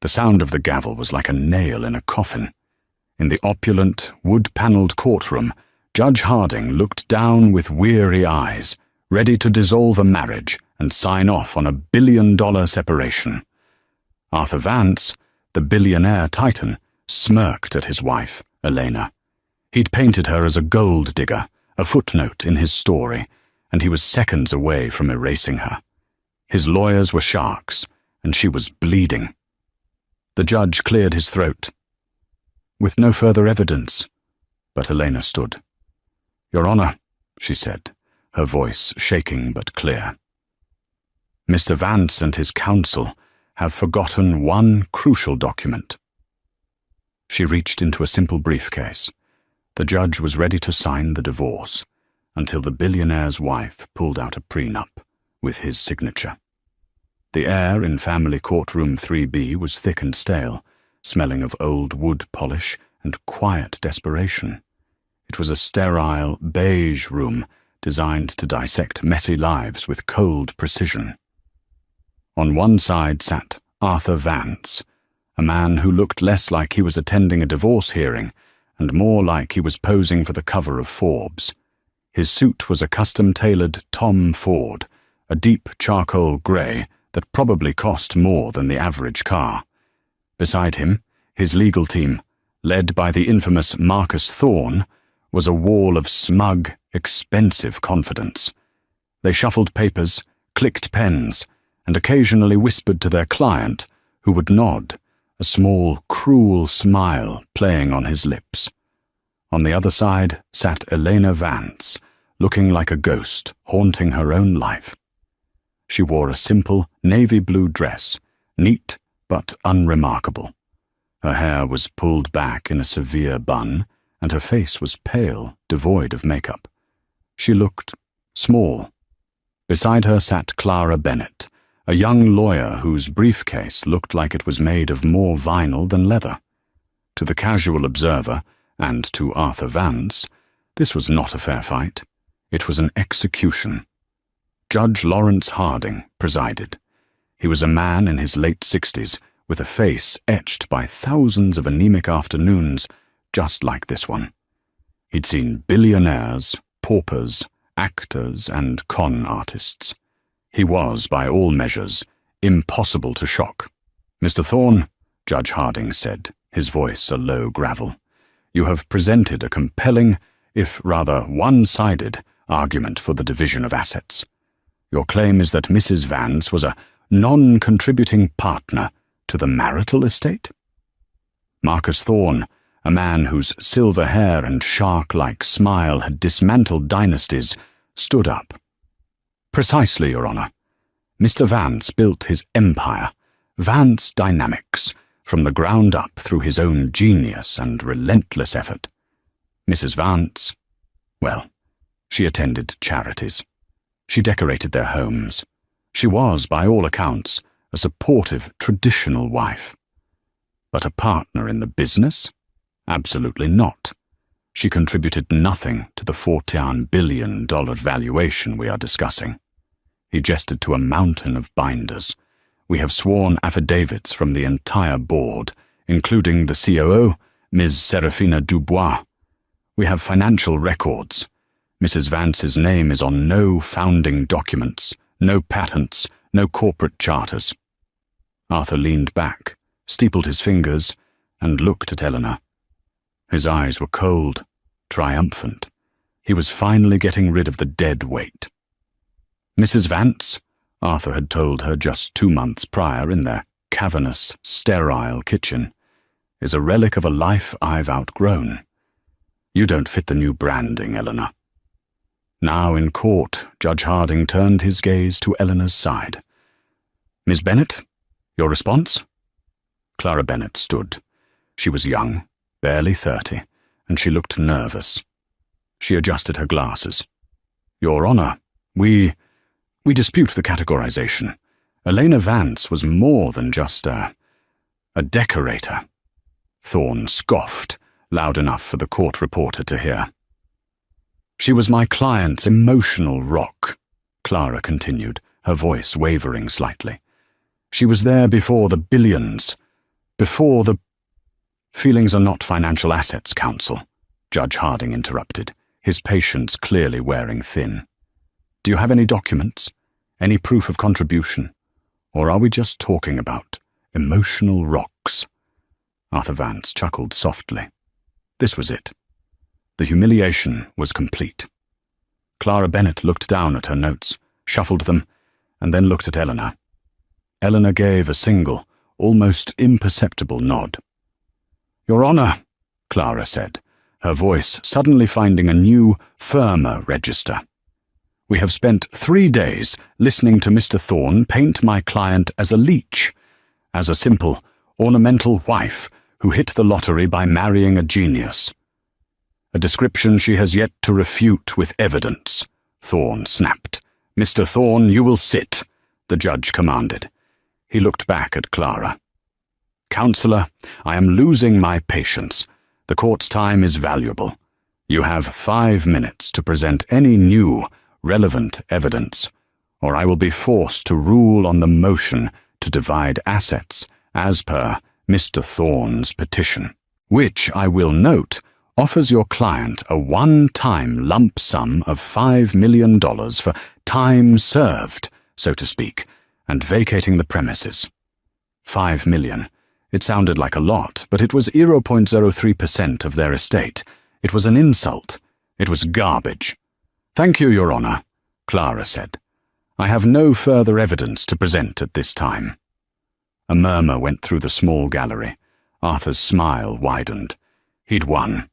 The sound of the gavel was like a nail in a coffin. In the opulent, wood-panelled courtroom, Judge Harding looked down with weary eyes, ready to dissolve a marriage and sign off on a billion-dollar separation. Arthur Vance, the billionaire titan, smirked at his wife, Elena. He'd painted her as a gold digger, a footnote in his story, and he was seconds away from erasing her. His lawyers were sharks, and she was bleeding. The judge cleared his throat. With no further evidence, but Elena stood. "Your Honor," she said, her voice shaking but clear. "Mr. Vance and his counsel have forgotten one crucial document." She reached into a simple briefcase. The judge was ready to sign the divorce, until the billionaire's wife pulled out a prenup with his signature. The air in family courtroom 3B was thick and stale, smelling of old wood polish and quiet desperation. It was a sterile, beige room designed to dissect messy lives with cold precision. On one side sat Arthur Vance, a man who looked less like he was attending a divorce hearing and more like he was posing for the cover of Forbes. His suit was a custom-tailored Tom Ford, a deep charcoal grey that probably cost more than the average car. Beside him, his legal team, led by the infamous Marcus Thorne, was a wall of smug, expensive confidence. They shuffled papers, clicked pens, and occasionally whispered to their client, who would nod, a small, cruel smile playing on his lips. On the other side sat Elena Vance, looking like a ghost haunting her own life. She wore a simple navy blue dress, neat but unremarkable. Her hair was pulled back in a severe bun, and her face was pale, devoid of makeup. She looked small. Beside her sat Clara Bennett, a young lawyer whose briefcase looked like it was made of more vinyl than leather. To the casual observer, and to Arthur Vance, this was not a fair fight. It was an execution. Judge Lawrence Harding presided. He was a man in his late 60s, with a face etched by thousands of anemic afternoons, just like this one. He'd seen billionaires, paupers, actors, and con artists. He was, by all measures, impossible to shock. "Mr. Thorne," Judge Harding said, his voice a low gravel, "you have presented a compelling, if rather one-sided, argument for the division of assets. Your claim is that Mrs. Vance was a non-contributing partner to the marital estate?" Marcus Thorne, a man whose silver hair and shark-like smile had dismantled dynasties, stood up. "Precisely, Your Honor. Mr. Vance built his empire, Vance Dynamics, from the ground up through his own genius and relentless effort. Mrs. Vance, well, she attended charities. She decorated their homes. She was, by all accounts, a supportive, traditional wife. But a partner in the business? Absolutely not. She contributed nothing to the $14 billion valuation we are discussing." He gestured to a mountain of binders. "We have sworn affidavits from the entire board, including the COO, Ms. Serafina Dubois. We have financial records. Mrs. Vance's name is on no founding documents, no patents, no corporate charters." Arthur leaned back, steepled his fingers, and looked at Eleanor. His eyes were cold, triumphant. He was finally getting rid of the dead weight. "Mrs. Vance," Arthur had told her just 2 months prior in their cavernous, sterile kitchen, "is a relic of a life I've outgrown. You don't fit the new branding, Eleanor." Now in court, Judge Harding turned his gaze to Eleanor's side. "Miss Bennett, your response?" Clara Bennett stood. She was young, barely 30, and she looked nervous. She adjusted her glasses. "Your Honor, we dispute the categorization. Elena Vance was more than just a decorator." Thorne scoffed, loud enough for the court reporter to hear. "She was my client's emotional rock," Clara continued, her voice wavering slightly. "She was there before the billions. Before the— Feelings are not financial assets, counsel, Judge Harding interrupted, his patience clearly wearing thin. Do you have any documents? Any proof of contribution? Or are we just talking about emotional rocks? Arthur Vance chuckled softly. This was it. The humiliation was complete. Clara Bennett looked down at her notes, shuffled them, and then looked at Eleanor. Eleanor gave a single, almost imperceptible nod. Your Honor, Clara said, her voice suddenly finding a new, firmer register. We have spent 3 days listening to Mr. Thorne paint my client as a leech, as a simple, ornamental wife who hit the lottery by marrying a genius. A description she has yet to refute with evidence, Thorne snapped. Mr. Thorne, you will sit, the judge commanded. He looked back at Clara. Counselor, I am losing my patience. The court's time is valuable. You have 5 minutes to present any new, relevant evidence, or I will be forced to rule on the motion to divide assets as per Mr. Thorne's petition, which, I will note, offers your client a one-time lump sum of $5 million for time served, so to speak, and vacating the premises. 5 million. It sounded like a lot, but it was 0.03% of their estate. It was an insult. It was garbage. Thank you, Your Honor, Clara said. I have no further evidence to present at this time. A murmur went through the small gallery. Arthur's smile widened. He'd won.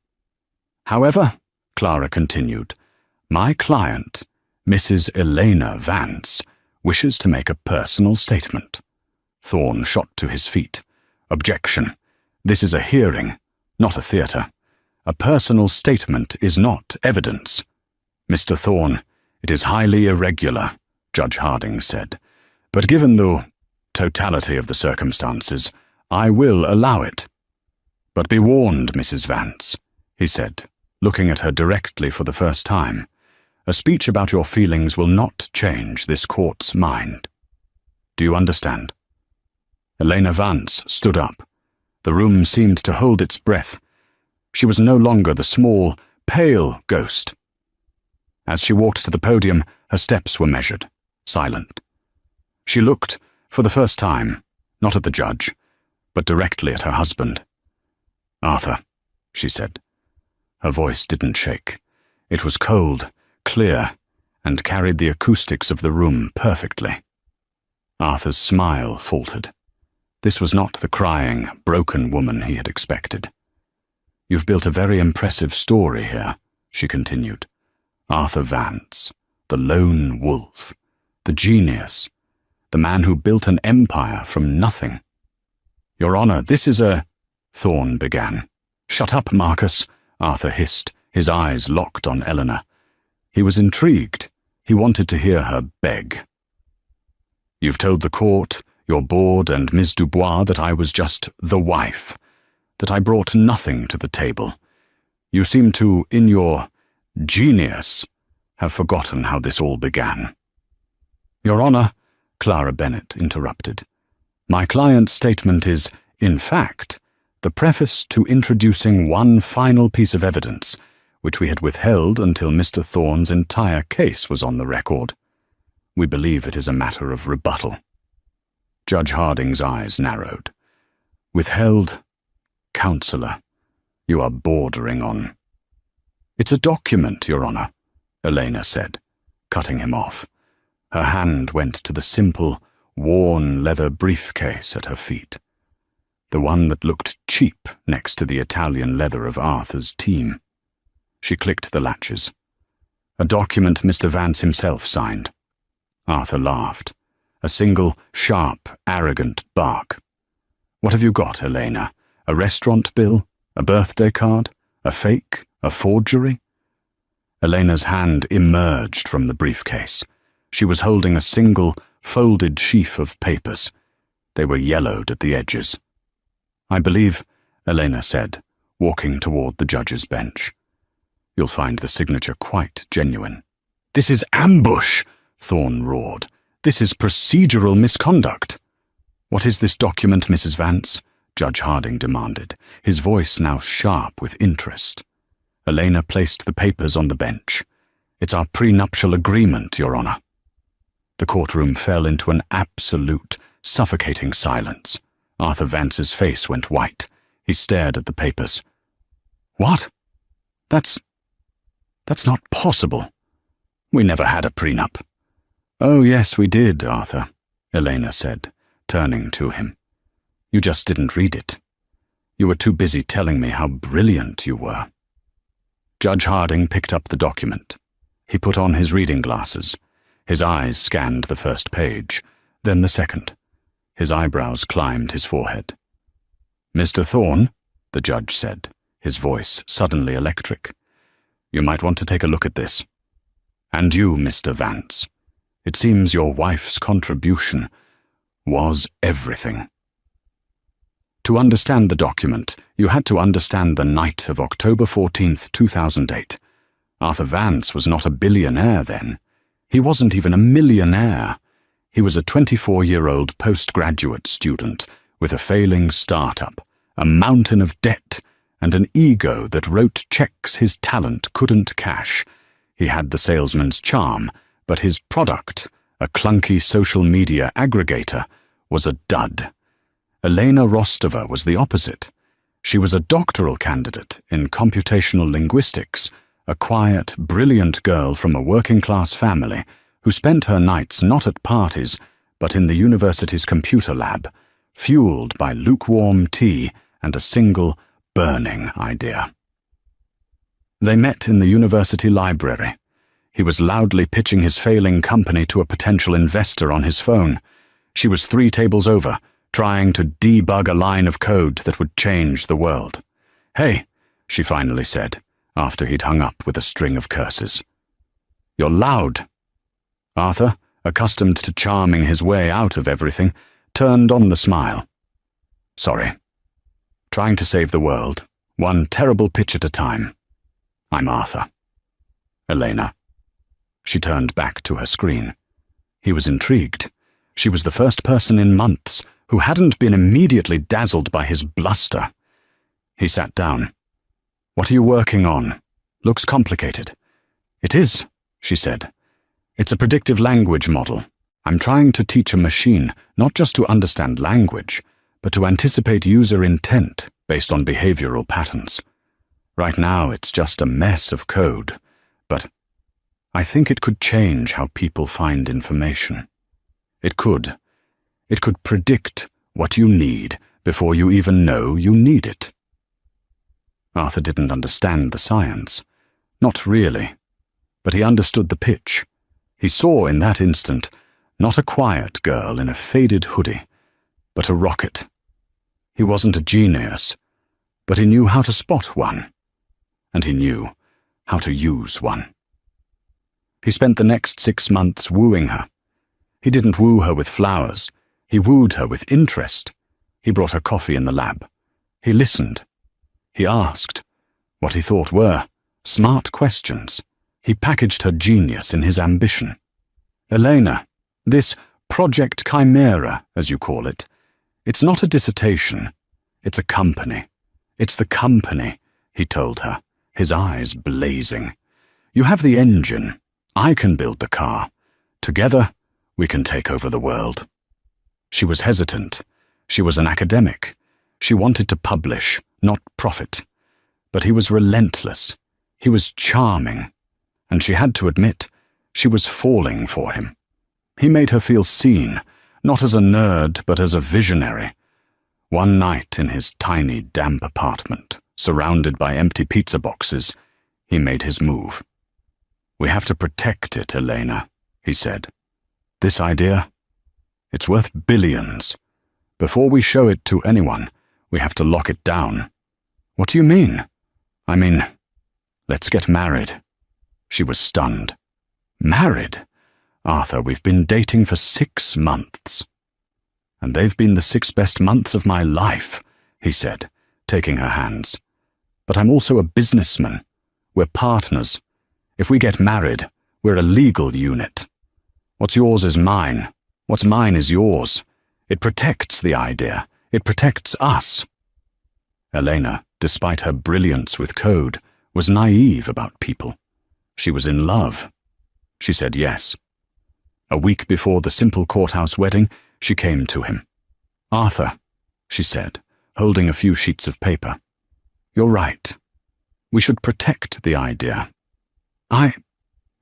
However, Clara continued, my client, Mrs. Elena Vance, wishes to make a personal statement. Thorne shot to his feet. Objection. This is a hearing, not a theatre. A personal statement is not evidence. Mr. Thorne, it is highly irregular, Judge Harding said, but given the totality of the circumstances, I will allow it. But be warned, Mrs. Vance, he said, looking at her directly for the first time. A speech about your feelings will not change this court's mind. Do you understand? Elena Vance stood up. The room seemed to hold its breath. She was no longer the small, pale ghost. As she walked to the podium, her steps were measured, silent. She looked, for the first time, not at the judge, but directly at her husband. Arthur, she said. Her voice didn't shake. It was cold, clear, and carried the acoustics of the room perfectly. Arthur's smile faltered. This was not the crying, broken woman he had expected. You've built a very impressive story here, she continued. Arthur Vance, the lone wolf, the genius, the man who built an empire from nothing. Your Honor, this is a— Thorne began. Shut up, Marcus, Arthur hissed, his eyes locked on Eleanor. He was intrigued. He wanted to hear her beg. You've told the court, your board and Ms. Dubois that I was just the wife, that I brought nothing to the table. You seem to, in your genius, have forgotten how this all began. Your Honor, Clara Bennett interrupted. My client's statement is, in fact, the preface to introducing one final piece of evidence, which we had withheld until Mr. Thorne's entire case was on the record. We believe it is a matter of rebuttal. Judge Harding's eyes narrowed. Withheld? Counselor, you are bordering on— It's a document, Your Honor, Elena said, cutting him off. Her hand went to the simple, worn leather briefcase at her feet, the one that looked cheap next to the Italian leather of Arthur's team. She clicked the latches. A document Mr. Vance himself signed. Arthur laughed. A single, sharp, arrogant bark. What have you got, Elena? A restaurant bill? A birthday card? A fake? A forgery? Elena's hand emerged from the briefcase. She was holding a single, folded sheaf of papers. They were yellowed at the edges. I believe, Elena said, walking toward the judge's bench. You'll find the signature quite genuine. This is ambush, Thorne roared. This is procedural misconduct. What is this document, Mrs. Vance? Judge Harding demanded, his voice now sharp with interest. Elena placed the papers on the bench. "It's our prenuptial agreement, Your Honor." The courtroom fell into an absolute, suffocating silence. Arthur Vance's face went white. He stared at the papers. "What? That's not possible. We never had a prenup." "Oh, yes, we did, Arthur," Elena said, turning to him. "You just didn't read it. You were too busy telling me how brilliant you were." Judge Harding picked up the document. He put on his reading glasses. His eyes scanned the first page, then the second. His eyebrows climbed his forehead. "Mr. Thorne," the judge said, his voice suddenly electric, "you might want to take a look at this. And you, Mr. Vance. It seems your wife's contribution was everything." To understand the document, you had to understand the night of October 14th, 2008. Arthur Vance was not a billionaire then. He wasn't even a millionaire. He was a 24-year-old postgraduate student with a failing startup, a mountain of debt, and an ego that wrote checks his talent couldn't cash. He had the salesman's charm, but his product, a clunky social media aggregator, was a dud. Elena Rostova was the opposite. She was a doctoral candidate in computational linguistics, a quiet, brilliant girl from a working-class family who spent her nights not at parties, but in the university's computer lab, fueled by lukewarm tea and a single, burning idea. They met in the university library. He was loudly pitching his failing company to a potential investor on his phone. She was 3 tables over, trying to debug a line of code that would change the world. "Hey," she finally said, after he'd hung up with a string of curses. "You're loud." Arthur, accustomed to charming his way out of everything, turned on the smile. "Sorry. Trying to save the world, one terrible pitch at a time. I'm Arthur." "Elena." She turned back to her screen. He was intrigued. She was the first person in months who hadn't been immediately dazzled by his bluster. He sat down. "What are you working on? Looks complicated." "It is," she said. "It's a predictive language model. I'm trying to teach a machine not just to understand language, but to anticipate user intent based on behavioral patterns. Right now, it's just a mess of code, but I think it could change how people find information. It could. It could predict what you need before you even know you need it." Arthur didn't understand the science. Not really. But he understood the pitch. He saw in that instant not a quiet girl in a faded hoodie, but a rocket. He wasn't a genius, but he knew how to spot one. And he knew how to use one. He spent the next 6 months wooing her. He didn't woo her with flowers. He wooed her with interest. He brought her coffee in the lab. He listened. He asked what he thought were smart questions. He packaged her genius in his ambition. "Elena, this Project Chimera, as you call it, it's not a dissertation. It's a company. It's the company," he told her, his eyes blazing. "You have the engine. I can build the car. Together, we can take over the world." She was hesitant. She was an academic. She wanted to publish, not profit. But he was relentless. He was charming. And she had to admit, she was falling for him. He made her feel seen, not as a nerd, but as a visionary. One night in his tiny, damp apartment, surrounded by empty pizza boxes, he made his move. "We have to protect it, Elena," he said. "This idea, it's worth billions. Before we show it to anyone, we have to lock it down." "What do you mean?" "I mean, let's get married." She was stunned. "Married? Arthur, we've been dating for 6 months." "And they've been the 6 best months of my life," he said, taking her hands. "But I'm also a businessman. We're partners. If we get married, we're a legal unit. What's yours is mine. What's mine is yours. It protects the idea. It protects us. Elena, despite her brilliance with code, was naive about people. She was in love. She said yes. A week before the simple courthouse wedding, she came to him. "Arthur," she said, holding a few sheets of paper. "You're right. We should protect the idea. I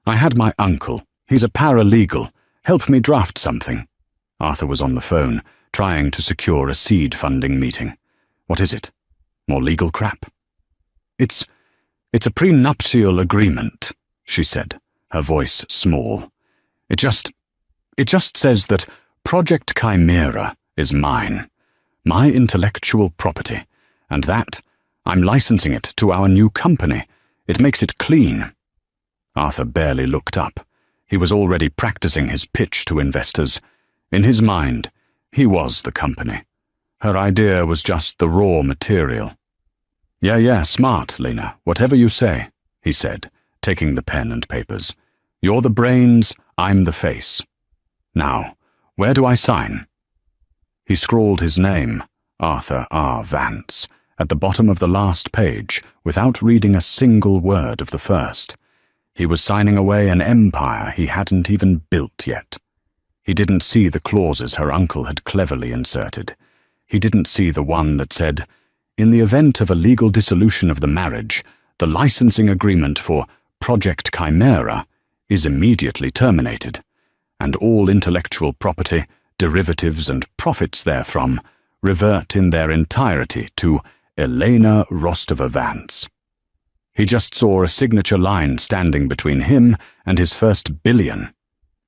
had my uncle. He's a paralegal. Help me draft something." Arthur was on the phone, trying to secure a seed funding meeting. "What is it? More legal crap?" It's a prenuptial agreement," she said, her voice small. It just says that Project Chimera is mine, my intellectual property, and that I'm licensing it to our new company. It makes it clean." Arthur barely looked up. He was already practicing his pitch to investors. In his mind, he was the company. Her idea was just the raw material. Yeah, smart, Lena, whatever you say," he said, taking the pen and papers. "You're the brains, I'm the face. Now, where do I sign?" He scrawled his name, Arthur R. Vance, at the bottom of the last page without reading a single word of the first. He was signing away an empire he hadn't even built yet. He didn't see the clauses her uncle had cleverly inserted. He didn't see the one that said, "In the event of a legal dissolution of the marriage, the licensing agreement for Project Chimera is immediately terminated, and all intellectual property, derivatives and profits therefrom revert in their entirety to Elena Rostova-Vance." He just saw a signature line standing between him and his first billion.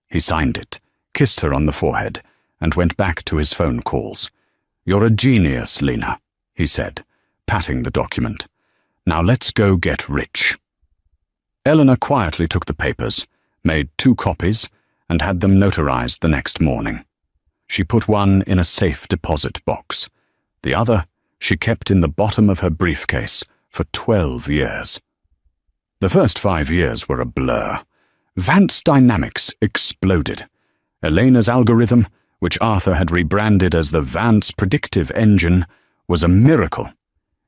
He signed it, kissed her on the forehead, and went back to his phone calls. "You're a genius, Lena," he said, patting the document. "Now let's go get rich." Eleanor quietly took the papers, made 2 copies, and had them notarized the next morning. She put one in a safe deposit box. The other she kept in the bottom of her briefcase for 12 years. The first 5 years were a blur. Vance Dynamics exploded. Elena's algorithm, which Arthur had rebranded as the Vance Predictive Engine, was a miracle.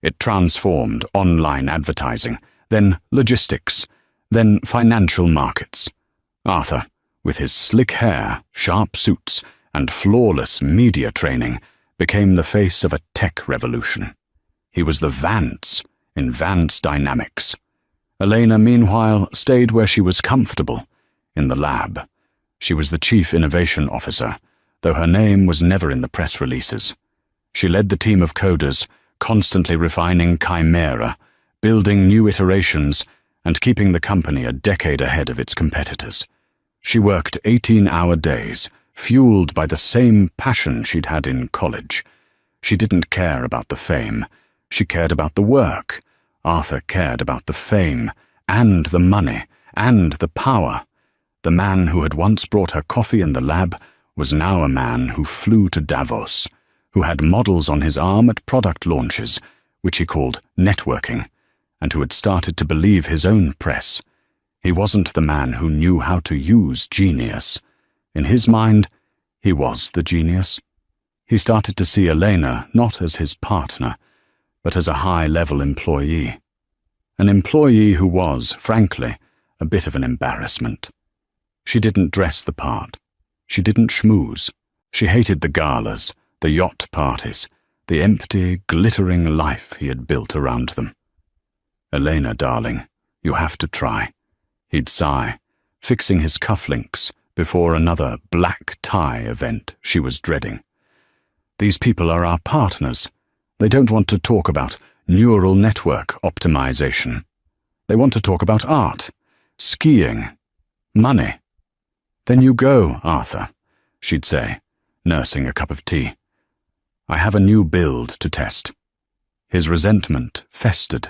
It transformed online advertising, then logistics, then financial markets. Arthur, with his slick hair, sharp suits, and flawless media training, became the face of a tech revolution. He was the Vance in Vance Dynamics. Elena, meanwhile, stayed where she was comfortable, in the lab. She was the chief innovation officer, though her name was never in the press releases. She led the team of coders, constantly refining Chimera, building new iterations, and keeping the company a decade ahead of its competitors. She worked 18-hour days, fueled by the same passion she'd had in college. She didn't care about the fame. She cared about the work. Arthur cared about the fame, and the money, and the power. The man who had once brought her coffee in the lab was now a man who flew to Davos, who had models on his arm at product launches, which he called networking, and who had started to believe his own press. He wasn't the man who knew how to use genius. In his mind, he was the genius. He started to see Elena not as his partner, but as a high-level employee. An employee who was, frankly, a bit of an embarrassment. She didn't dress the part. She didn't schmooze. She hated the galas, the yacht parties, the empty, glittering life he had built around them. "Elena, darling, you have to try," he'd sigh, fixing his cufflinks before another black tie event she was dreading. "These people are our partners. They don't want to talk about neural network optimization. They want to talk about art, skiing, money." "Then you go, Arthur," she'd say, nursing a cup of tea. "I have a new build to test." His resentment festered.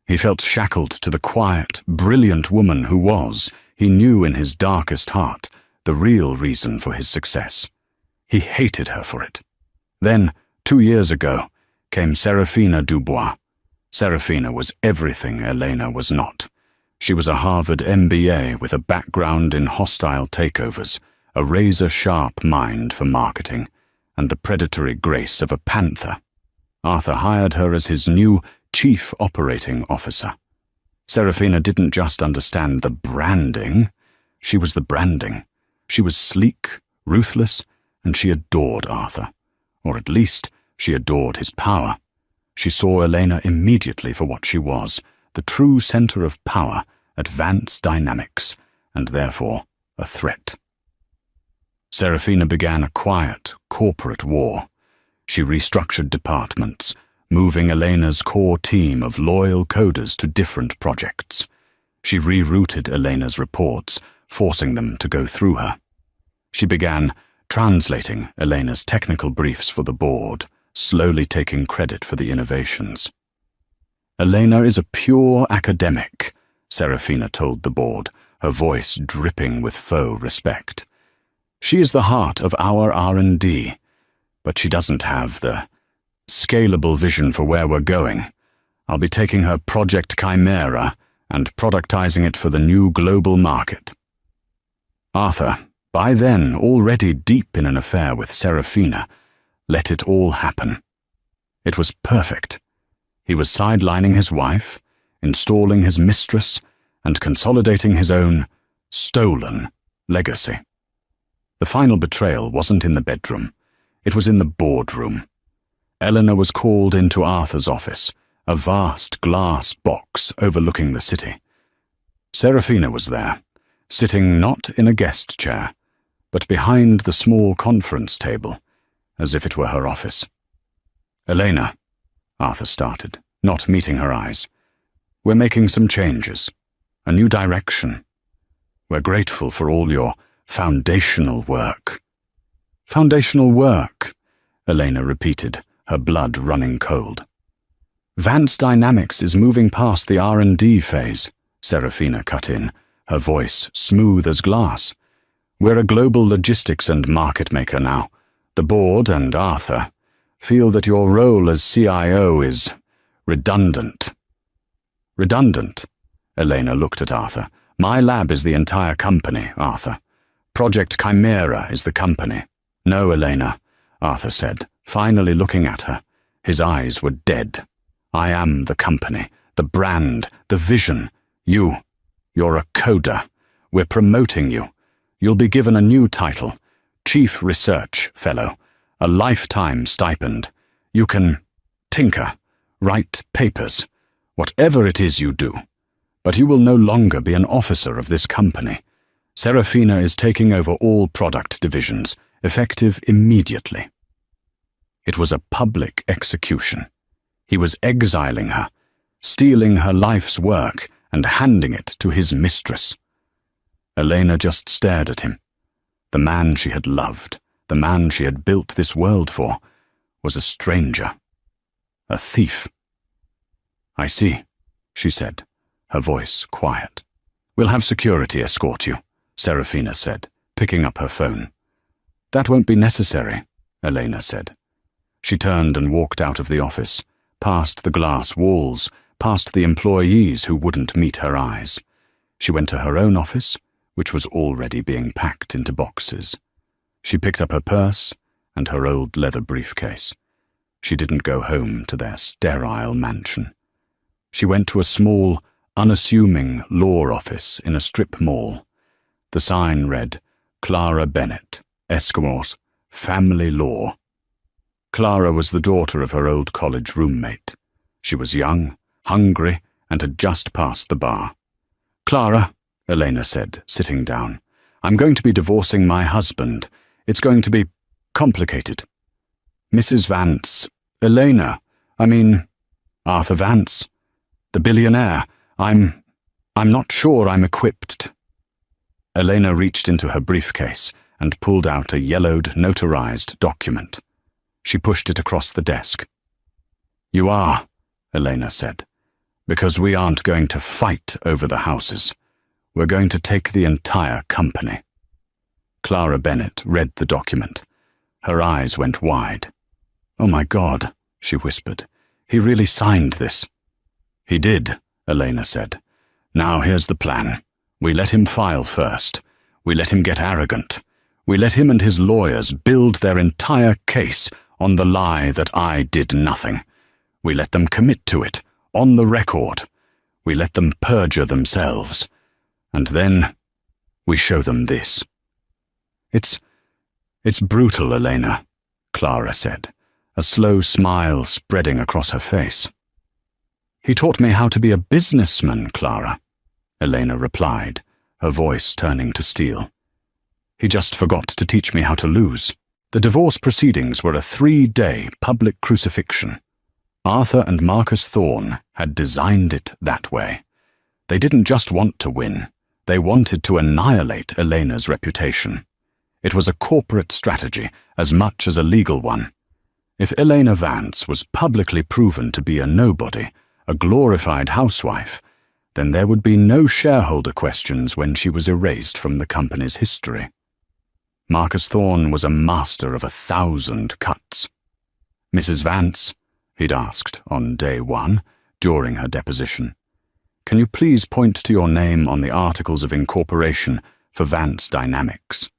He felt shackled to the quiet, brilliant woman who was, he knew in his darkest heart, the real reason for his success. He hated her for it. Then, 2 years ago, came Serafina Dubois. Serafina was everything Elena was not. She was a Harvard MBA with a background in hostile takeovers, a razor-sharp mind for marketing, and the predatory grace of a panther. Arthur hired her as his new chief operating officer. Serafina didn't just understand the branding, she was the branding. She was sleek, ruthless, and she adored Arthur. Or at least, she adored his power. She saw Elena immediately for what she was, the true center of power at Vance Dynamics, and therefore a threat. Serafina began a quiet, corporate war. She restructured departments, moving Elena's core team of loyal coders to different projects. She rerouted Elena's reports, forcing them to go through her. She began translating Elena's technical briefs for the board, slowly taking credit for the innovations. Elena is a pure academic, Serafina told the board, her voice dripping with faux respect. She is the heart of our R&D, but she doesn't have the scalable vision for where we're going. I'll be taking her Project Chimera and productizing it for the new global market. Arthur, by then already deep in an affair with Serafina, let it all happen. It was perfect. He was sidelining his wife, installing his mistress, and consolidating his own stolen legacy. The final betrayal wasn't in the bedroom. It was in the boardroom. Eleanor was called into Arthur's office, a vast glass box overlooking the city. Serafina was there, sitting not in a guest chair, but behind the small conference table, as if it were her office. "Elena," Arthur started, not meeting her eyes, "we're making some changes, a new direction. We're grateful for all your foundational work." "Foundational work," Elena repeated, her blood running cold. "Vance Dynamics is moving past the R&D phase," Serafina cut in, her voice smooth as glass. "We're a global logistics and market maker now. The board and Arthur feel that your role as CIO is redundant." "Redundant?" Elena looked at Arthur. "My lab is the entire company, Arthur. Project Chimera is the company." "No, Elena," Arthur said, finally looking at her. His eyes were dead. "I am the company, the brand, the vision. You're a coder. We're promoting you. You'll be given a new title, Chief Research Fellow, a lifetime stipend. You can tinker, write papers, whatever it is you do. But you will no longer be an officer of this company. Serafina is taking over all product divisions, effective immediately." It was a public execution. He was exiling her, stealing her life's work and handing it to his mistress. Elena just stared at him. The man she had loved, the man she had built this world for, was a stranger, a thief. "I see," she said, her voice quiet. "We'll have security escort you," Serafina said, picking up her phone. "That won't be necessary," Elena said. She turned and walked out of the office, past the glass walls, past the employees who wouldn't meet her eyes. She went to her own office, which was already being packed into boxes. She picked up her purse and her old leather briefcase. She didn't go home to their sterile mansion. She went to a small, unassuming law office in a strip mall. The sign read, "Clara Bennett, Eskimos, Family Law." Clara was the daughter of her old college roommate. She was young, hungry, and had just passed the bar. "Clara," Elena said, sitting down, "I'm going to be divorcing my husband. It's going to be complicated." "Mrs. Vance, Elena, Arthur Vance, the billionaire. I'm not sure I'm equipped." Elena reached into her briefcase and pulled out a yellowed, notarized document. She pushed it across the desk. "You are," Elena said, "because we aren't going to fight over the houses. We're going to take the entire company." Clara Bennett read the document. Her eyes went wide. "Oh my God," she whispered. "He really signed this." "He did," Elena said. "Now here's the plan. We let him file first. We let him get arrogant. We let him and his lawyers build their entire case on the lie that I did nothing. We let them commit to it, on the record. We let them perjure themselves. And then we show them this. It's brutal, Elena, Clara said, a slow smile spreading across her face. He taught me how to be a businessman, Clara, Elena replied, her voice turning to steel. He just forgot to teach me how to lose. The divorce proceedings were a 3-day public crucifixion. Arthur and Marcus Thorne had designed it that way. They didn't just want to win. They wanted to annihilate Elena's reputation. It was a corporate strategy as much as a legal one. If Elena Vance was publicly proven to be a nobody, a glorified housewife, then there would be no shareholder questions when she was erased from the company's history. Marcus Thorne was a master of 1,000 cuts. Mrs. Vance, he'd asked on day 1, during her deposition, can you please point to your name on the Articles of Incorporation for Vance Dynamics?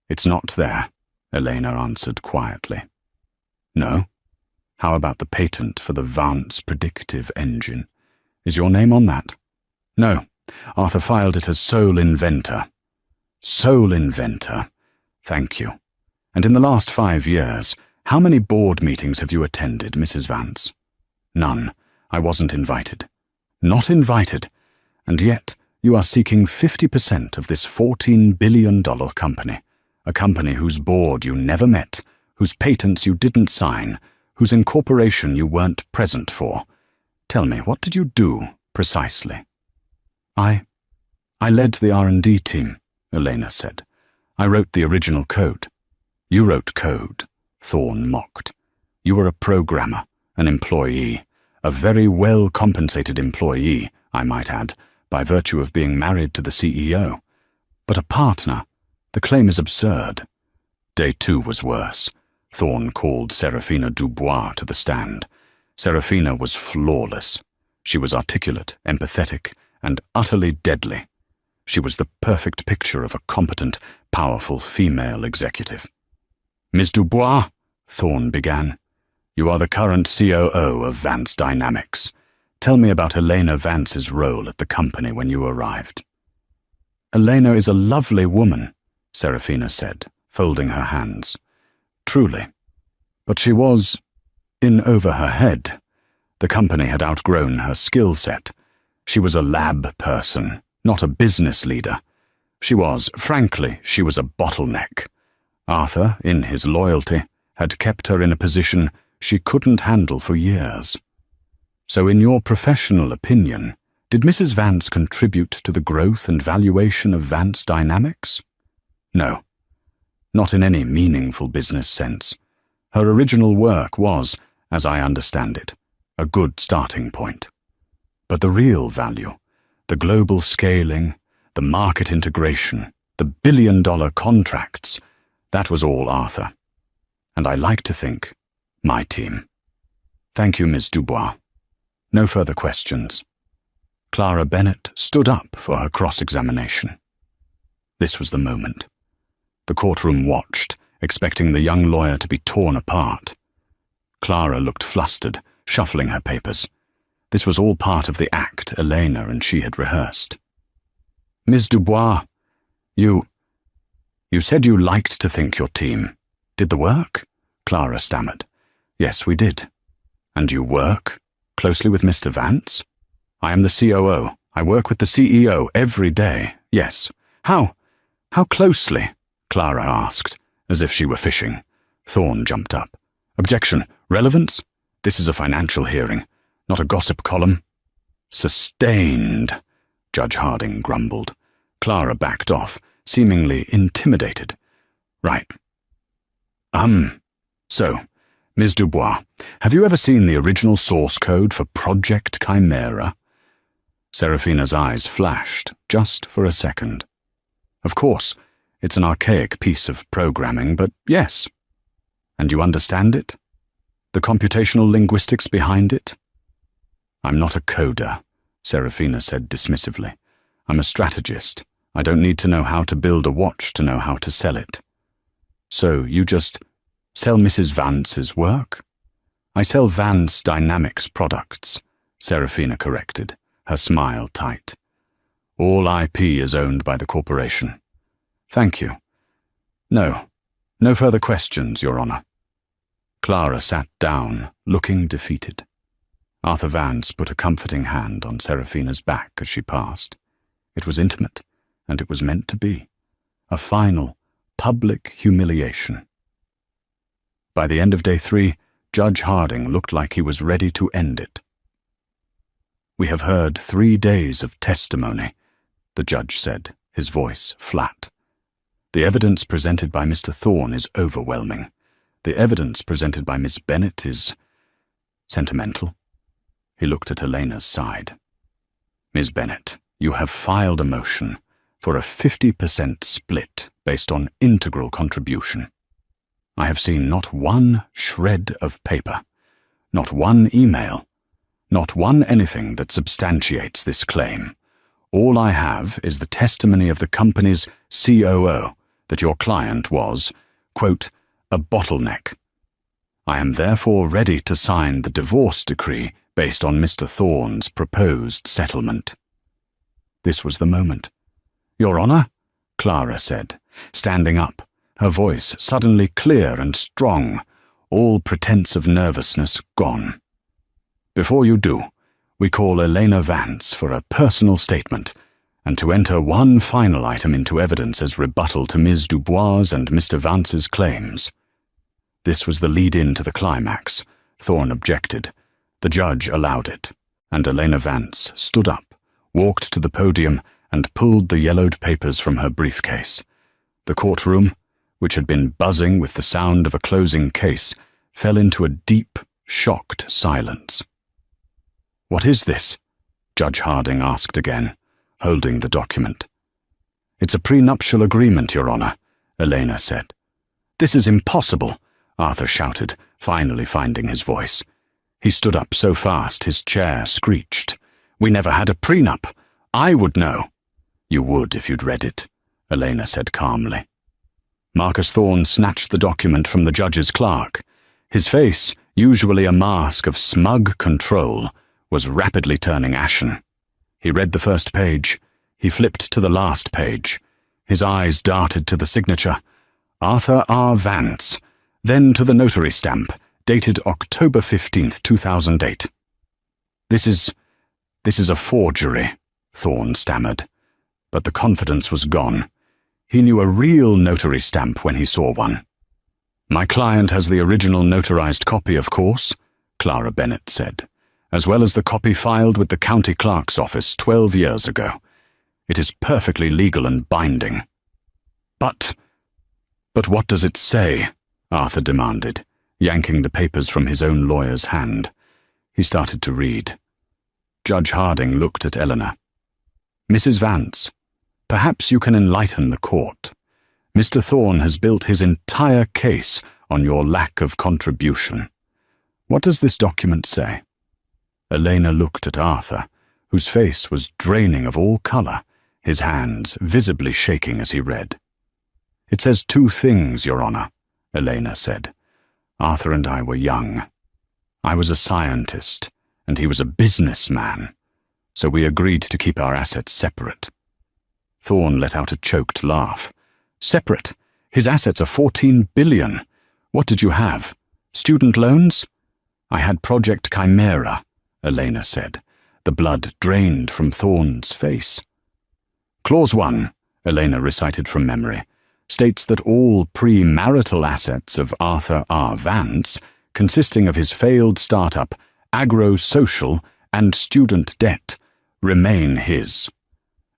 It's not there, Elena answered quietly. No? How about the patent for the Vance predictive engine? Is your name on that? No. Arthur filed it as sole inventor. Sole inventor. Thank you. And in the last 5 years, how many board meetings have you attended, Mrs. Vance? None. I wasn't invited. Not invited. And yet, you are seeking 50% of this $14 billion company. A company whose board you never met, whose patents you didn't sign, whose incorporation you weren't present for. Tell me, what did you do, precisely? I led the R&D team, Elena said. I wrote the original code. You wrote code, Thorne mocked. You were a programmer, an employee, a very well-compensated employee, I might add, by virtue of being married to the CEO. But a partner, the claim is absurd. Day 2 was worse. Thorne called Serafina Dubois to the stand. Serafina was flawless. She was articulate, empathetic, and utterly deadly. She was the perfect picture of a competent, powerful female executive. Ms. Dubois, Thorne began, you are the current COO of Vance Dynamics. Tell me about Elena Vance's role at the company when you arrived. Elena is a lovely woman, Serafina said, folding her hands. Truly. But she was in over her head. The company had outgrown her skill set. She was a lab person, not a business leader. She was a bottleneck. Arthur, in his loyalty, had kept her in a position she couldn't handle for years. So in your professional opinion, did Mrs. Vance contribute to the growth and valuation of Vance Dynamics? No. Not in any meaningful business sense. Her original work was, as I understand it, a good starting point. But the real value, the global scaling, the market integration, the billion-dollar contracts, that was all Arthur. And I like to think, my team. Thank you, Ms. Dubois. No further questions. Clara Bennett stood up for her cross-examination. This was the moment. The courtroom watched, expecting the young lawyer to be torn apart. Clara looked flustered, shuffling her papers. This was all part of the act Elena and she had rehearsed. Ms. Dubois, you said you liked to think your team. Did the work? Clara stammered. Yes, we did. And you work closely with Mr. Vance? I am the COO. I work with the CEO every day. Yes. How closely? Clara asked, as if she were fishing. Thorne jumped up. Objection. Relevance? This is a financial hearing, not a gossip column. Sustained, Judge Harding grumbled. Clara backed off, seemingly intimidated. Right. So, Ms. Dubois, have you ever seen the original source code for Project Chimera? Serafina's eyes flashed, just for a second. Of course, it's an archaic piece of programming, but yes. And you understand it? The computational linguistics behind it? I'm not a coder, Serafina said dismissively. I'm a strategist, I don't need to know how to build a watch to know how to sell it. So you just sell Mrs. Vance's work? I sell Vance Dynamics products, Serafina corrected, her smile tight. All IP is owned by the corporation. Thank you. No further questions, Your Honor. Clara sat down, looking defeated. Arthur Vance put a comforting hand on Serafina's back as she passed. It was intimate, and it was meant to be. A final, public humiliation. By the end of day 3, Judge Harding looked like he was ready to end it. We have heard 3 days of testimony, the judge said, his voice flat. The evidence presented by Mr. Thorne is overwhelming. The evidence presented by Miss Bennet is sentimental. He looked at Elena's side. Miss Bennet, you have filed a motion for a 50% split based on integral contribution. I have seen not one shred of paper, not one email, not one anything that substantiates this claim. All I have is the testimony of the company's COO that your client was, quote, a bottleneck. I am therefore ready to sign the divorce decree based on Mr. Thorne's proposed settlement. This was the moment. Your Honor, Clara said, standing up, her voice suddenly clear and strong, all pretense of nervousness gone. Before you do, we call Elena Vance for a personal statement and to enter one final item into evidence as rebuttal to Ms. Dubois and Mr. Vance's claims. This was the lead-in to the climax. Thorne objected. The judge allowed it, and Elena Vance stood up, walked to the podium, and pulled the yellowed papers from her briefcase. The courtroom, which had been buzzing with the sound of a closing case, fell into a deep, shocked silence. What is this? Judge Harding asked again, holding the document. It's a prenuptial agreement, Your Honor, Elena said. This is impossible, Arthur shouted, finally finding his voice. He stood up so fast his chair screeched. We never had a prenup. I would know. You would if you'd read it, Elena said calmly. Marcus Thorne snatched the document from the judge's clerk. His face, usually a mask of smug control, was rapidly turning ashen. He read the first page. He flipped to the last page. His eyes darted to the signature, Arthur R. Vance, then to the notary stamp, dated October 15th, 2008. This is a forgery, Thorne stammered. But the confidence was gone. He knew a real notary stamp when he saw one. My client has the original notarized copy, of course, Clara Bennet said, as well as the copy filed with the county clerk's office 12 years ago. It is perfectly legal and binding. But what does it say? Arthur demanded, yanking the papers from his own lawyer's hand. He started to read. Judge Harding looked at Eleanor. Mrs. Vance, perhaps you can enlighten the court. Mr. Thorne has built his entire case on your lack of contribution. What does this document say? Elena looked at Arthur, whose face was draining of all color, his hands visibly shaking as he read. It says 2 things, Your Honor, Elena said. Arthur and I were young. I was a scientist, and he was a businessman, so we agreed to keep our assets separate. Thorne let out a choked laugh. Separate? His assets are $14 billion. What did you have? Student loans? I had Project Chimera, Elena said. The blood drained from Thorne's face. Clause 1, Elena recited from memory, states that all premarital assets of Arthur R. Vance, consisting of his failed startup, agro-social, and student debt, remain his,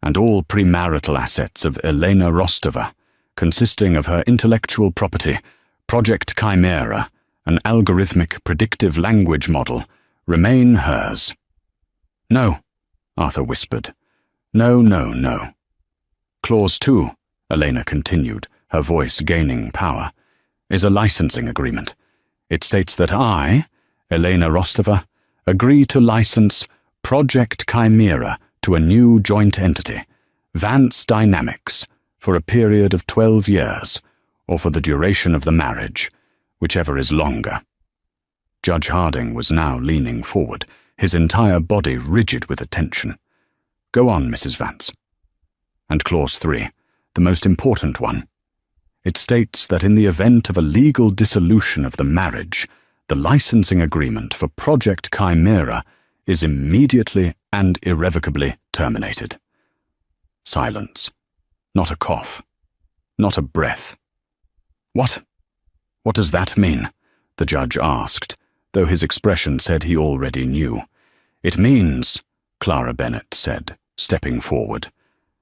and all premarital assets of Elena Rostova, consisting of her intellectual property, Project Chimera, an algorithmic predictive language model, remain hers. No, Arthur whispered. No, no, no. Clause 2, Elena continued, her voice gaining power, is a licensing agreement. It states that I, Elena Rostova, agree to license Project Chimera to a new joint entity, Vance Dynamics, for a period of 12 years, or for the duration of the marriage, whichever is longer. Judge Harding was now leaning forward, his entire body rigid with attention. Go on, Mrs. Vance. And clause 3, the most important one. It states that in the event of a legal dissolution of the marriage, the licensing agreement for Project Chimera is immediately and irrevocably terminated. Silence. Not a cough. Not a breath. What? What does that mean? The judge asked, though his expression said he already knew. It means, Clara Bennett said, stepping forward,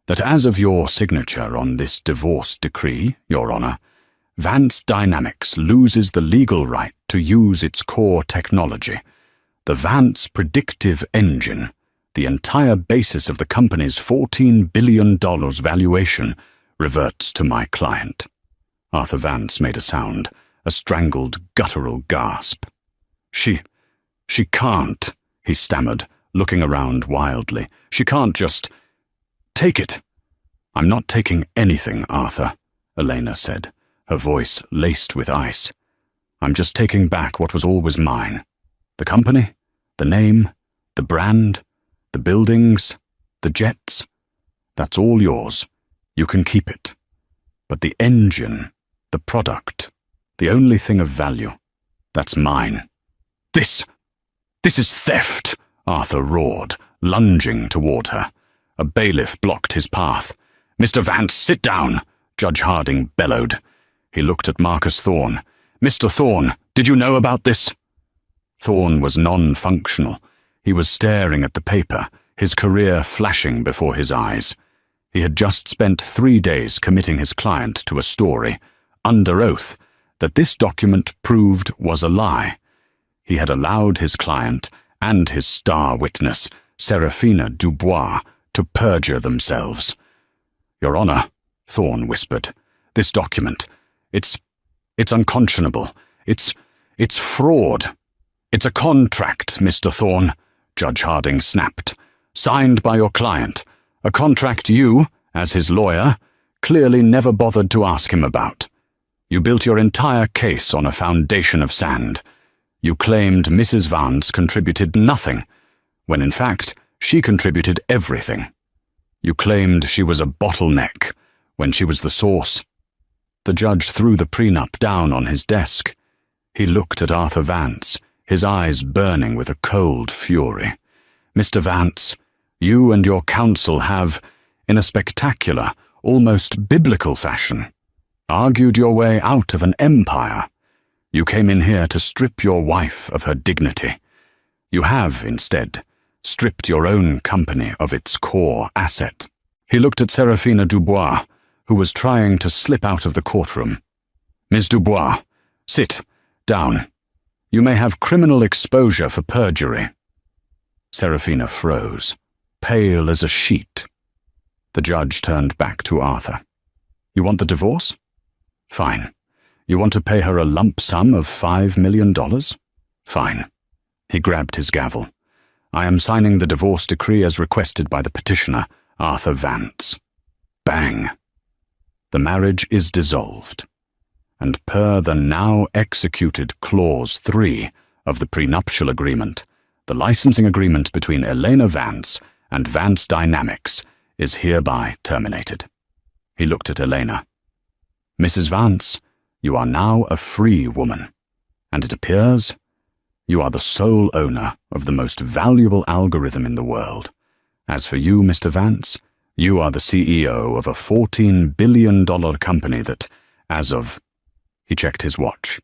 that as of your signature on this divorce decree, Your Honor, Vance Dynamics loses the legal right to use its core technology. The Vance Predictive Engine, the entire basis of the company's $14 billion valuation, reverts to my client. Arthur Vance made a sound, a strangled, guttural gasp. She can't, he stammered, looking around wildly. She can't just... Take it. I'm not taking anything, Arthur, Elena said, her voice laced with ice. I'm just taking back what was always mine. The company, the name, the brand, the buildings, the jets. That's all yours. You can keep it. But the engine, the product, the only thing of value, that's mine. This is theft, Arthur roared, lunging toward her. A bailiff blocked his path. Mr. Vance, sit down, Judge Harding bellowed. He looked at Marcus Thorne. Mr. Thorne, did you know about this? Thorne was non-functional. He was staring at the paper, his career flashing before his eyes. He had just spent 3 days committing his client to a story, under oath, that this document proved was a lie. He had allowed his client and his star witness, Serafina Dubois, to perjure themselves. Your Honor, Thorne whispered, this document, it's unconscionable. It's fraud. It's a contract, Mr. Thorne, Judge Harding snapped, signed by your client, a contract you, as his lawyer, clearly never bothered to ask him about. You built your entire case on a foundation of sand. You claimed Mrs. Vance contributed nothing, when in fact she contributed everything. You claimed she was a bottleneck, when she was the source. The judge threw the prenup down on his desk. He looked at Arthur Vance, his eyes burning with a cold fury. Mr. Vance, you and your counsel have, in a spectacular, almost biblical fashion, argued your way out of an empire. You came in here to strip your wife of her dignity. You have, instead, stripped your own company of its core asset. He looked at Serafina Dubois, who was trying to slip out of the courtroom. Ms. Dubois, sit down. You may have criminal exposure for perjury. Serafina froze, pale as a sheet. The judge turned back to Arthur. You want the divorce? Fine. You want to pay her a lump sum of $5 million? Fine. He grabbed his gavel. I am signing the divorce decree as requested by the petitioner, Arthur Vance. Bang. The marriage is dissolved. And per the now executed Clause 3 of the prenuptial agreement, the licensing agreement between Elena Vance and Vance Dynamics is hereby terminated. He looked at Elena. Mrs. Vance, you are now a free woman, and it appears you are the sole owner of the most valuable algorithm in the world. As for you, Mr. Vance, you are the CEO of a $14 billion company that, as of, he checked his watch,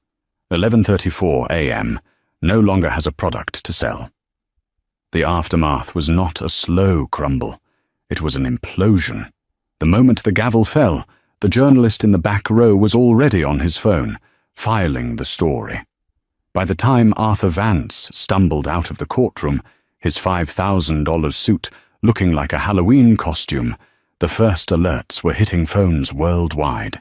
11:34 a.m., no longer has a product to sell. The aftermath was not a slow crumble. It was an implosion. The moment the gavel fell, the journalist in the back row was already on his phone, filing the story. By the time Arthur Vance stumbled out of the courtroom, his $5,000 suit looking like a Halloween costume, the first alerts were hitting phones worldwide.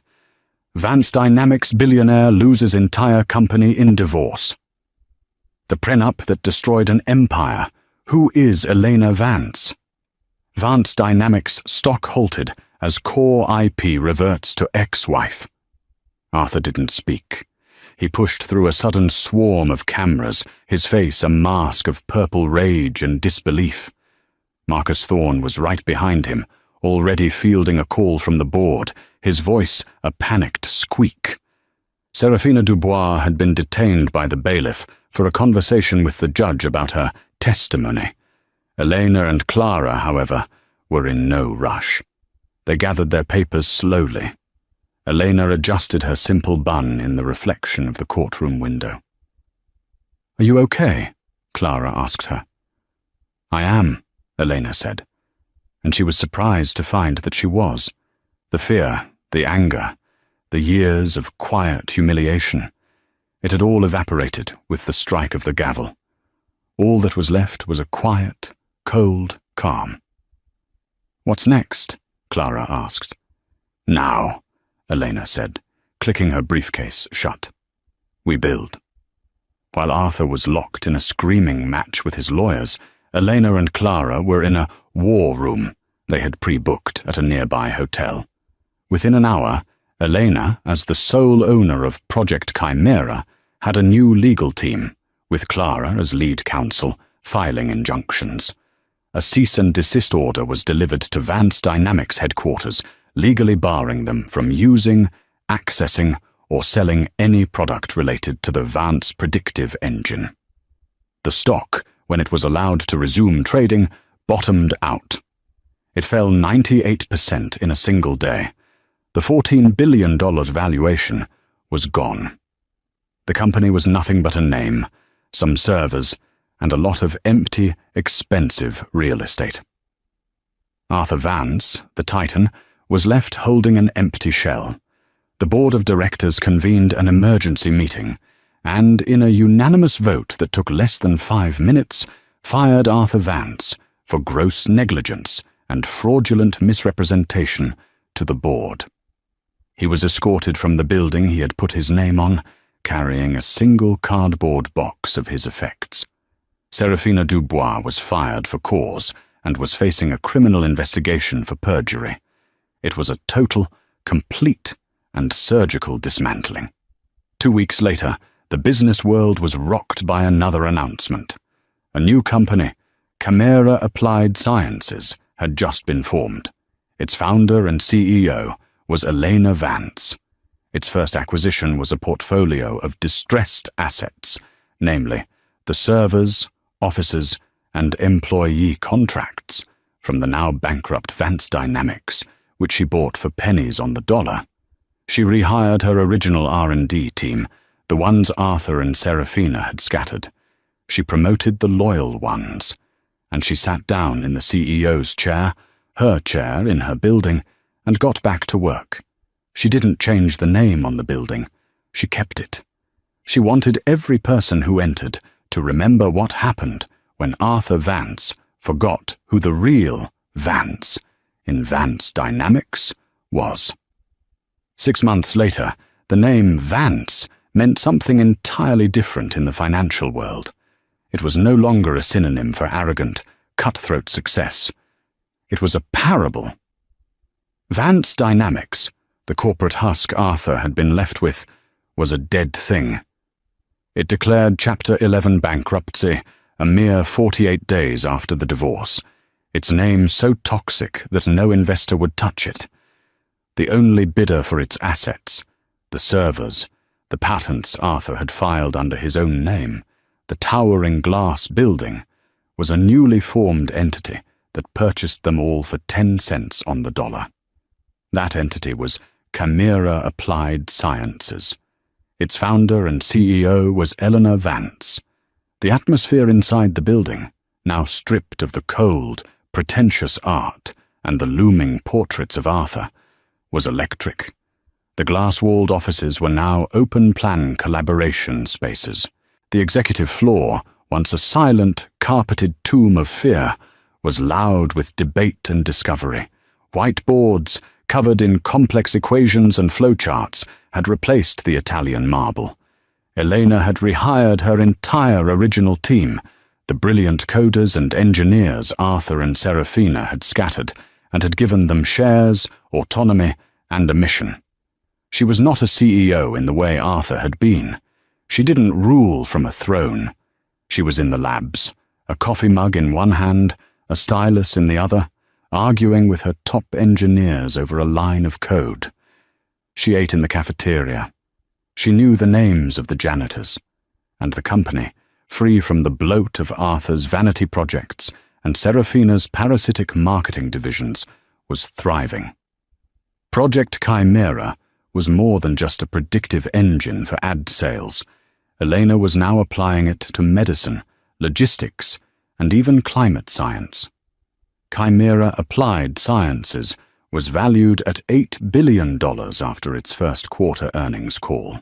Vance Dynamics billionaire loses entire company in divorce. The prenup that destroyed an empire. Who is Elena Vance? Vance Dynamics stock halted as core IP reverts to ex-wife. Arthur didn't speak. He pushed through a sudden swarm of cameras, his face a mask of purple rage and disbelief. Marcus Thorne was right behind him, already fielding a call from the board, his voice a panicked squeak. Serafina Dubois had been detained by the bailiff for a conversation with the judge about her testimony. Elena and Clara, however, were in no rush. They gathered their papers slowly. Elena adjusted her simple bun in the reflection of the courtroom window. "Are you okay?" Clara asked her. "I am," Elena said, and she was surprised to find that she was. The fear, the anger, the years of quiet humiliation, it had all evaporated with the strike of the gavel. All that was left was a quiet, cold calm. "What's next?" Clara asked. "Now," Elena said, clicking her briefcase shut. "We build." While Arthur was locked in a screaming match with his lawyers, Elena and Clara were in a war room they had pre-booked at a nearby hotel. Within an hour, Elena, as the sole owner of Project Chimera, had a new legal team, with Clara as lead counsel, filing injunctions. A cease and desist order was delivered to Vance Dynamics headquarters, legally barring them from using, accessing, or selling any product related to the Vance predictive engine. The stock, when it was allowed to resume trading, bottomed out. It fell 98% in a single day. The $14 billion valuation was gone. The company was nothing but a name, some servers, and a lot of empty, expensive real estate. Arthur Vance, the Titan, was left holding an empty shell. The board of directors convened an emergency meeting, and in a unanimous vote that took less than 5 minutes, fired Arthur Vance for gross negligence and fraudulent misrepresentation to the board. He was escorted from the building he had put his name on, carrying a single cardboard box of his effects. Serafina Dubois was fired for cause and was facing a criminal investigation for perjury. It was a total, complete, and surgical dismantling. 2 weeks later, the business world was rocked by another announcement. A new company, Chimera Applied Sciences, had just been formed. Its founder and CEO was Elena Vance. Its first acquisition was a portfolio of distressed assets, namely the servers, offices, and employee contracts from the now bankrupt Vance Dynamics, which she bought for pennies on the dollar. She rehired her original R&D team, the ones Arthur and Serafina had scattered. She promoted the loyal ones, and she sat down in the CEO's chair, her chair in her building, and got back to work. She didn't change the name on the building. She kept it. She wanted every person who entered to remember what happened when Arthur Vance forgot who the real Vance in Vance Dynamics was. 6 months later, the name Vance meant something entirely different in the financial world. It was no longer a synonym for arrogant, cutthroat success. It was a parable. Vance Dynamics, the corporate husk Arthur had been left with, was a dead thing. It declared Chapter 11 bankruptcy a mere 48 days after the divorce, its name so toxic that no investor would touch it. The only bidder for its assets, the servers, the patents Arthur had filed under his own name, the towering glass building, was a newly formed entity that purchased them all for 10 cents on the dollar. That entity was Chimera Applied Sciences. Its founder and CEO was Eleanor Vance. The atmosphere inside the building, now stripped of the cold, pretentious art and the looming portraits of Arthur, was electric. The glass-walled offices were now open-plan collaboration spaces. The executive floor, once a silent, carpeted tomb of fear, was loud with debate and discovery. Whiteboards, covered in complex equations and flowcharts, had replaced the Italian marble. Elena had rehired her entire original team, The brilliant coders and engineers Arthur and Serafina had scattered and had given them shares, autonomy, and a mission. She was not a CEO in the way Arthur had been. She didn't rule from a throne. She was in the labs, a coffee mug in one hand, a stylus in the other, arguing with her top engineers over a line of code. She ate in the cafeteria. She knew the names of the janitors, and the company, free from the bloat of Arthur's vanity projects and Serafina's parasitic marketing divisions, was thriving. Project Chimera was more than just a predictive engine for ad sales. Elena was now applying it to medicine, logistics, and even climate science. Chimera Applied Sciences was valued at $8 billion after its first quarter earnings call,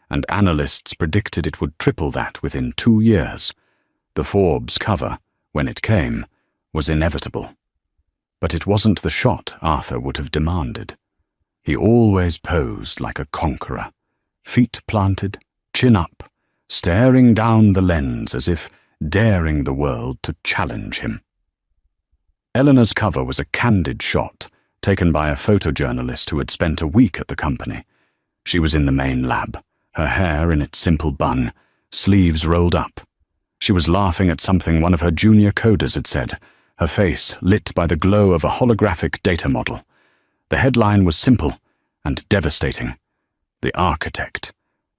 and analysts predicted it would triple that within 2 years. The Forbes cover, when it came, was inevitable. But it wasn't the shot Arthur would have demanded. He always posed like a conqueror, feet planted, chin up, staring down the lens as if daring the world to challenge him. Eleanor's cover was a candid shot, taken by a photojournalist who had spent a week at the company. She was in the main lab, her hair in its simple bun, sleeves rolled up. She was laughing at something one of her junior coders had said, her face lit by the glow of a holographic data model. The headline was simple and devastating. The Architect,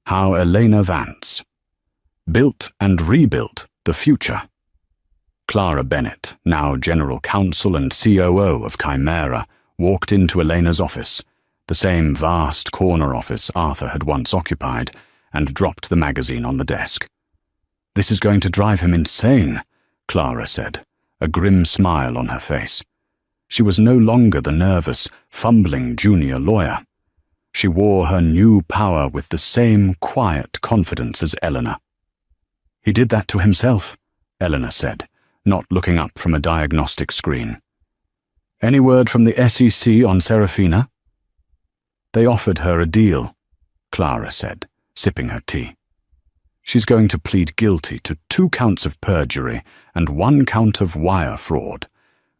How Elena Vance Built and Rebuilt the Future. Clara Bennett, now General Counsel and COO of Chimera, walked into Elena's office, the same vast corner office Arthur had once occupied, and dropped the magazine on the desk. "This is going to drive him insane," Clara said, a grim smile on her face. She was no longer the nervous, fumbling junior lawyer. She wore her new power with the same quiet confidence as Eleanor. "He did that to himself," Eleanor said, not looking up from a diagnostic screen. "Any word from the SEC on Serafina?" "They offered her a deal," Clara said, sipping her tea. "She's going to plead guilty to 2 counts of perjury and 1 count of wire fraud.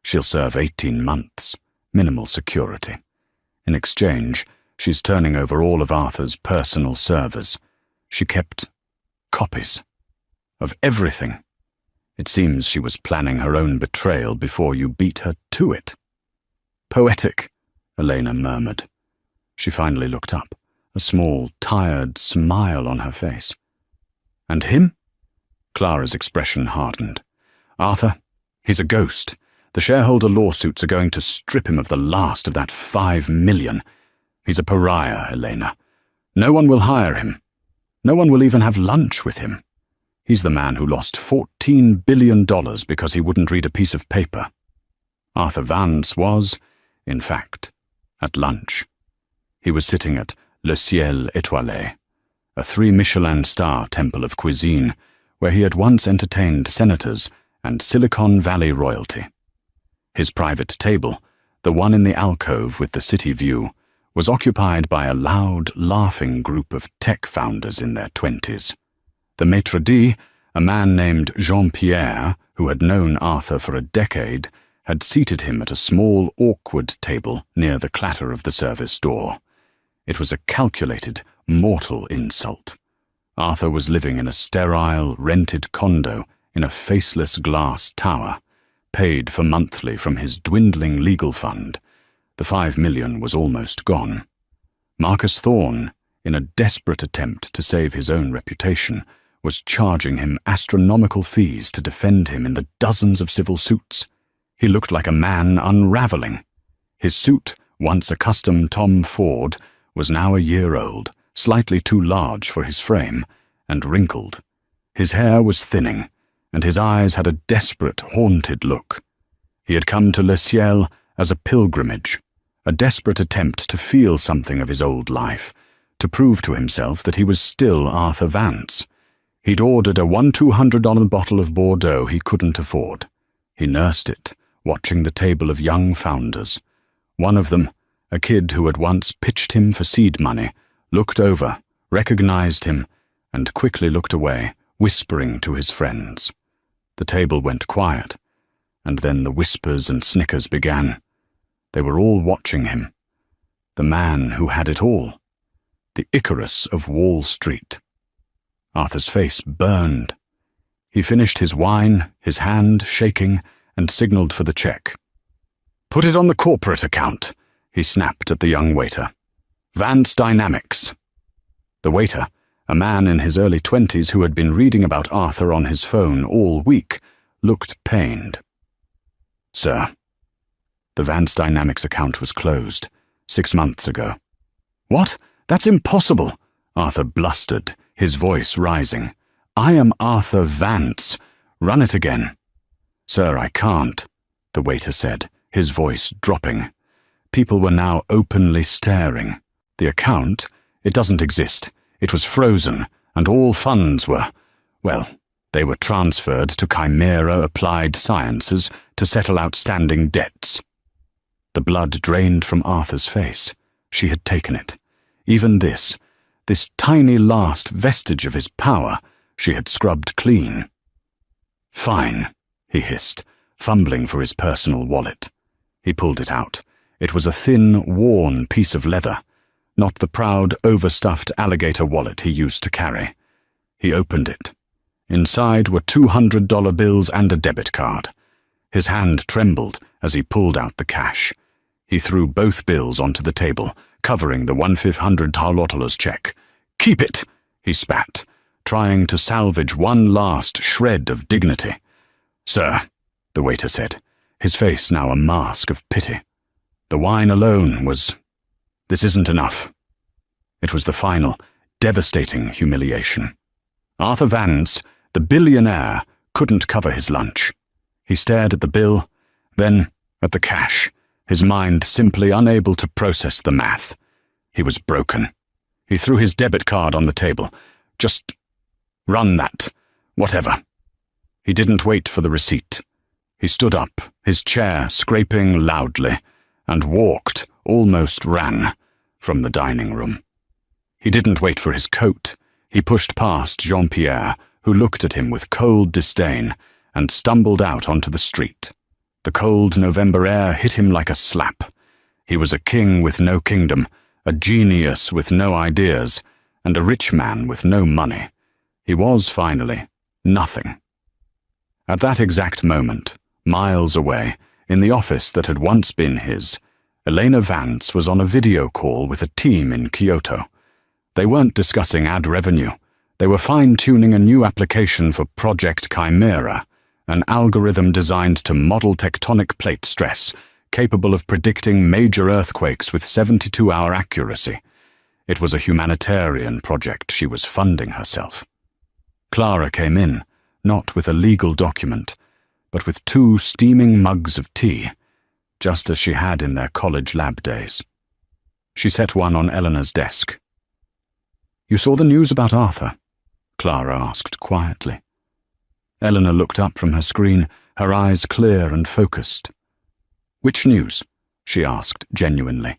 She'll serve 18 months, minimal security. In exchange, she's turning over all of Arthur's personal servers. She kept copies of everything. It seems she was planning her own betrayal before you beat her to it." "Poetic," Elena murmured. She finally looked up, a small, tired smile on her face. "And him?" Clara's expression hardened. "Arthur, he's a ghost. The shareholder lawsuits are going to strip him of the last of that $5 million. He's a pariah, Elena. No one will hire him. No one will even have lunch with him. He's the man who lost $14 billion because he wouldn't read a piece of paper." Arthur Vance was, in fact, at lunch. He was sitting at Le Ciel Étoilé, a 3 Michelin star temple of cuisine, where he had once entertained senators and Silicon Valley royalty. His private table, the one in the alcove with the city view, was occupied by a loud, laughing group of tech founders in their 20s. The maitre d', a man named Jean-Pierre, who had known Arthur for a decade, had seated him at a small, awkward table near the clatter of the service door. It was a calculated, mortal insult. Arthur was living in a sterile, rented condo in a faceless glass tower, paid for monthly from his dwindling legal fund. The $5 million was almost gone. Marcus Thorne, in a desperate attempt to save his own reputation, was charging him astronomical fees to defend him in the dozens of civil suits. He looked like a man unraveling. His suit, once a custom Tom Ford, was now a year old, slightly too large for his frame, and wrinkled. His hair was thinning, and his eyes had a desperate, haunted look. He had come to Le Ciel as a pilgrimage, a desperate attempt to feel something of his old life, to prove to himself that he was still Arthur Vance. He'd ordered a $200 bottle of Bordeaux he couldn't afford. He nursed it, watching the table of young founders. One of them, a kid who had once pitched him for seed money, looked over, recognized him, and quickly looked away, whispering to his friends. The table went quiet, and then the whispers and snickers began. They were all watching him. The man who had it all. The Icarus of Wall Street. Arthur's face burned. He finished his wine, his hand shaking, and signaled for the check. "Put it on the corporate account," he snapped at the young waiter. "Vance Dynamics." The waiter, a man in his early 20s who had been reading about Arthur on his phone all week, looked pained. "Sir, the Vance Dynamics account was closed 6 months ago." "What? That's impossible," Arthur blustered, his voice rising. "I am Arthur Vance. Run it again." "Sir, I can't," the waiter said, his voice dropping. People were now openly staring. "The account? It doesn't exist. It was frozen, and all funds were, well, they were transferred to Chimera Applied Sciences to settle outstanding debts." The blood drained from Arthur's face. She had taken it. Even this tiny last vestige of his power, she had scrubbed clean. "Fine," he hissed, fumbling for his personal wallet. He pulled it out. It was a thin, worn piece of leather, not the proud, overstuffed alligator wallet he used to carry. He opened it. Inside were $200 bills and a debit card. His hand trembled as he pulled out the cash. He threw both bills onto the table, covering the $1,500 check. "Keep it," he spat, trying to salvage one last shred of dignity. "Sir," the waiter said, his face now a mask of pity. "The wine alone was... This isn't enough." It was the final, devastating humiliation. Arthur Vance, the billionaire, couldn't cover his lunch. He stared at the bill, then at the cash, his mind simply unable to process the math. He was broken. He threw his debit card on the table. "Just run that. Whatever." He didn't wait for the receipt. He stood up, his chair scraping loudly, and walked, almost ran, from the dining room. He didn't wait for his coat. He pushed past Jean-Pierre, who looked at him with cold disdain, and stumbled out onto the street. The cold November air hit him like a slap. He was a king with no kingdom, a genius with no ideas, and a rich man with no money. He was, finally, nothing. At that exact moment, miles away, in the office that had once been his, Elena Vance was on a video call with a team in Kyoto. They weren't discussing ad revenue. They were fine-tuning a new application for Project Chimera, an algorithm designed to model tectonic plate stress, capable of predicting major earthquakes with 72-hour accuracy. It was a humanitarian project she was funding herself. Clara came in, not with a legal document, but with 2 steaming mugs of tea, just as she had in their college lab days. She set one on Eleanor's desk. "You saw the news about Arthur?" Clara asked quietly. Eleanor looked up from her screen, her eyes clear and focused. "Which news?" she asked genuinely.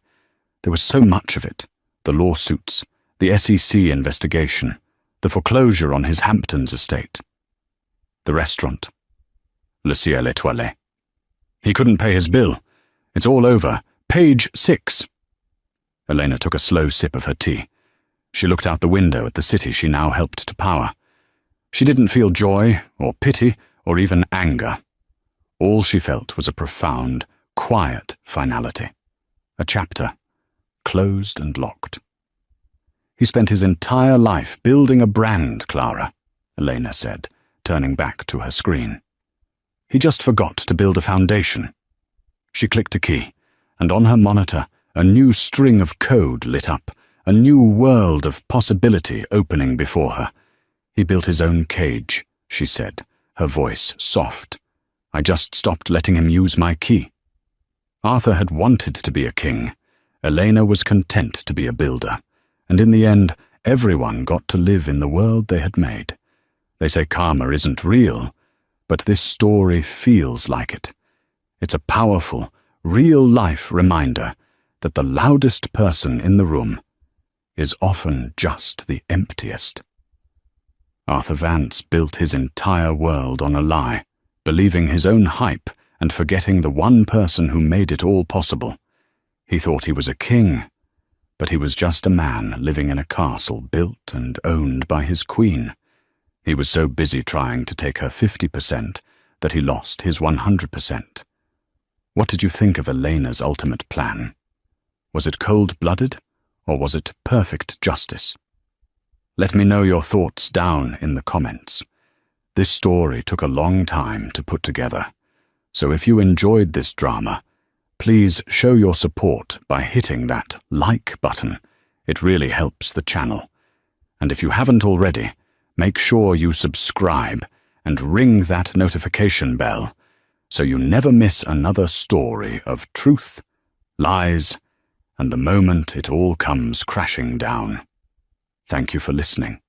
There was so much of it. The lawsuits, the SEC investigation, the foreclosure on his Hamptons estate. The restaurant. Le Ciel Étoilé. "He couldn't pay his bill. It's all over. Page 6. Elena took a slow sip of her tea. She looked out the window at the city she now helped to power. She didn't feel joy, or pity, or even anger. All she felt was a profound, quiet finality. A chapter, closed and locked. "He spent his entire life building a brand, Clara," Elena said, turning back to her screen. "He just forgot to build a foundation." She clicked a key, and on her monitor, a new string of code lit up, a new world of possibility opening before her. "He built his own cage," she said, her voice soft. "I just stopped letting him use my key." Arthur had wanted to be a king. Elena was content to be a builder. And in the end, everyone got to live in the world they had made. They say karma isn't real, but this story feels like it. It's a powerful, real-life reminder that the loudest person in the room is often just the emptiest. Arthur Vance built his entire world on a lie. believing his own hype and forgetting the one person who made it all possible. He thought he was a king, but he was just a man living in a castle built and owned by his queen. He was so busy trying to take her 50% that he lost his 100%. What did you think of Elena's ultimate plan? Was it cold-blooded, or was it perfect justice? Let me know your thoughts down in the comments. This story took a long time to put together, so if you enjoyed this drama, please show your support by hitting that like button. It really helps the channel. And if you haven't already, make sure you subscribe and ring that notification bell so you never miss another story of truth, lies, and the moment it all comes crashing down. Thank you for listening.